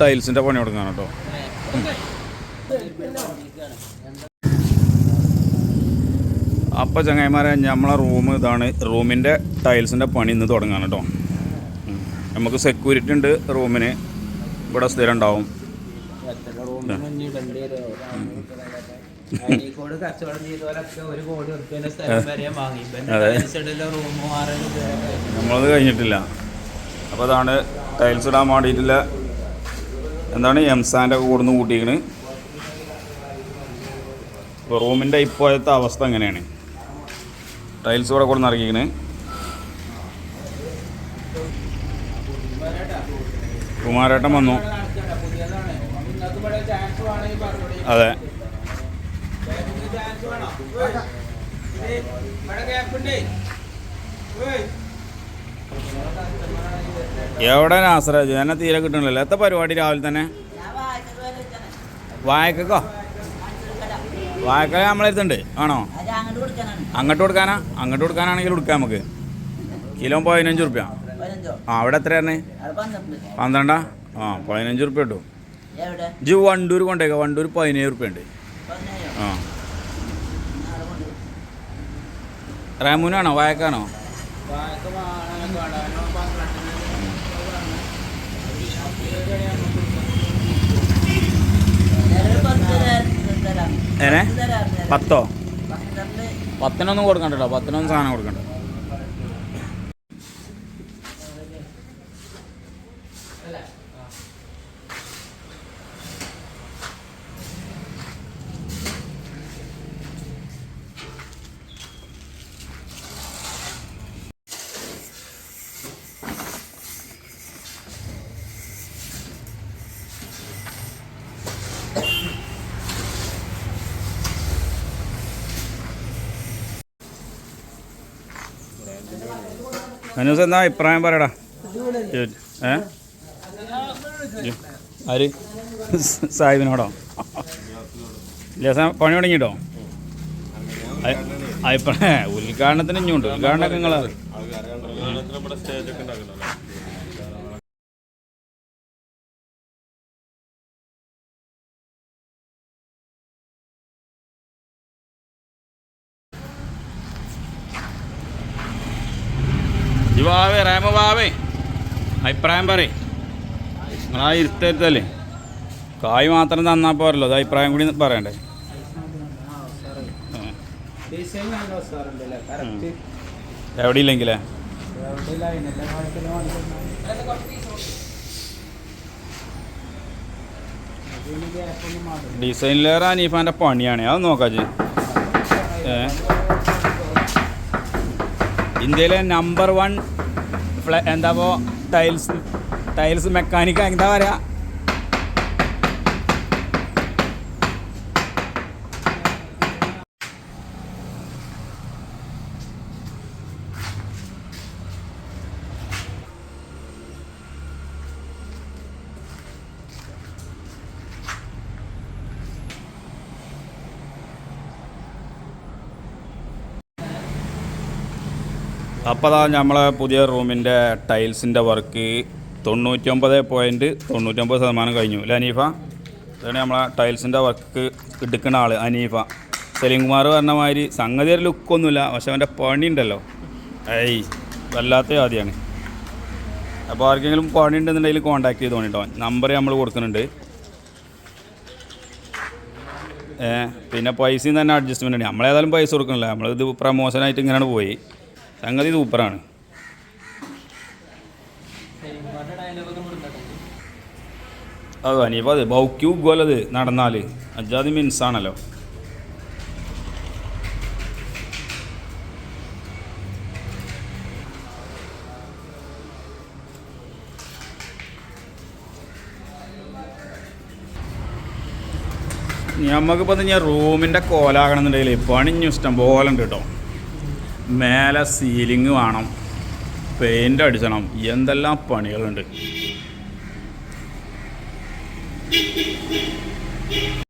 ടൈൽസിൻ്റെ പണി കൊടുക്കാൻ കേട്ടോ. അപ്പോൾ ചങ്ങായിമാരെ നമ്മളെ റൂം ഇതാണ്. റൂമിൻ്റെ ടൈൽസിൻ്റെ പണി ഇന്ന് തുടങ്ങാൻ കേട്ടോ. നമുക്ക് സെക്യൂരിറ്റി ഉണ്ട് റൂമിന്, ഇവിടെ സ്ഥിരം ഉണ്ടാവും. നമ്മളത് കഴിഞ്ഞിട്ടില്ല. അപ്പോൾ അതാണ് ടൈൽസ് ഇടാൻ വേണ്ടിയിട്ടില്ല. എന്താണ് എംസാൻ്റെ ഒക്കെ കൂടുന്ന് കൂട്ടിയിരിക്കണ്. ഇപ്പോൾ റൂമിൻ്റെ ഇപ്പോഴത്തെ അവസ്ഥ എങ്ങനെയാണ്? ടൈൽസ് ഇവിടെ കൊടുന്ന് ഇറക്കിയിരിക്കണ്. കുമാരേട്ടൻ വന്നു. അതെ, എവിടെ നാസറാജ് എന്നെ തീരെ കിട്ടണില്ലല്ലോ. എത്ര പരിപാടി രാവിലെ തന്നെ? വായക്കോ? വായക്ക നമ്മളെടുത്തുണ്ട് ആണോ? അങ്ങോട്ട് കൊടുക്കാനാ? അങ്ങോട്ട് കൊടുക്കാനാണെങ്കിൽ കൊടുക്കാം നമുക്ക്. കിലോ 15 റുപ്യ. ആ അവിടെ എത്രയാണ്? 12. ആ 15 റുപ്യ കിട്ടും. ജി വണ്ടൂർ കൊണ്ടേക്കാം. വണ്ടൂർ 17 റുപ്യ ഉണ്ട്. ആ റാമൂനാണോ വായക്കാണോ? ഏനെ 10? 10 കൊടുക്കണ്ട കേട്ടോ. 10 സാധനം കൊടുക്കണ്ട. മനൂസ് എന്താ അഭിപ്രായം പറയടാ? ആര്? സാഹിബിനോടോ? ലേസം പണി തുടങ്ങിട്ടോ? അഭിപ്രായം ഉദ്ഘാടനത്തിന് ഇഞ്ഞുണ്ട്. ഉദ്ഘാടനമൊക്കെ നിങ്ങൾ വാവേ റേമ വാവേ അഭിപ്രായം പറയും. നിങ്ങളാ ഇരുത്തല്ലേ കായ് മാത്രം തന്നാൽ പോരല്ലോ. അത് അഭിപ്രായം കൂടി പറയണ്ടേ? എവിടെ ഇല്ലെങ്കിലേ ഡിസൈനിലേറെ അനീഫാൻ്റെ പണിയാണ്. അത് നോക്കാച്ച്. ഇന്ത്യയിലെ നമ്പർ 1 എന്താ ടൈൽസ് മെക്കാനിക്ക് എന്താ പറയുക? അപ്പോൾ അതാ നമ്മളെ പുതിയ റൂമിൻ്റെ ടൈൽസിൻ്റെ വർക്ക് 99.99% കഴിഞ്ഞു അല്ലേ അനീഫ? അതാണ് നമ്മളെ ടൈൽസിൻ്റെ വർക്ക് എടുക്കുന്ന ആൾ അനീഫ. സലീംകുമാർ പറഞ്ഞ മാതിരി സംഗതി ഒരു ലുക്കൊന്നുമില്ല, പക്ഷെ അവൻ്റെ പണി ഉണ്ടല്ലോ വല്ലാത്ത ആദ്യമാണ്. അപ്പോൾ ആർക്കെങ്കിലും പണി ഉണ്ടെന്നുണ്ടെങ്കിൽ കോൺടാക്ട് ചെയ്ത് തോന്നിട്ടോ. നമ്പർ നമ്മൾ കൊടുക്കുന്നുണ്ട്. പിന്നെ പൈസയും തന്നെ അഡ്ജസ്റ്റ്മെൻ്റ് ഉണ്ട്. നമ്മളേതായാലും പൈസ കൊടുക്കണില്ല. നമ്മളിത് പ്രമോഷനായിട്ട് ഇങ്ങനെയാണ് പോയി. സംഗതി സൂപ്പറാണ്. അത് അനിയപ്പോൾ അത് ബൗക്കി ഉഗ്ഗോലത് നടന്നാൽ അജാതി മിൻസാണല്ലോ. നമുക്കിപ്പോൾ ഞാൻ റൂമിൻ്റെ കോലാകണമെന്നുണ്ടെങ്കിൽ പണിഞ്ഞു ഇഷ്ടം പോലെ ഉണ്ട് കേട്ടോ. മേലെ സീലിങ് വേണം, പെയിൻ്റ് അടിച്ചണം, എന്തെല്ലാം പണികളുണ്ട്.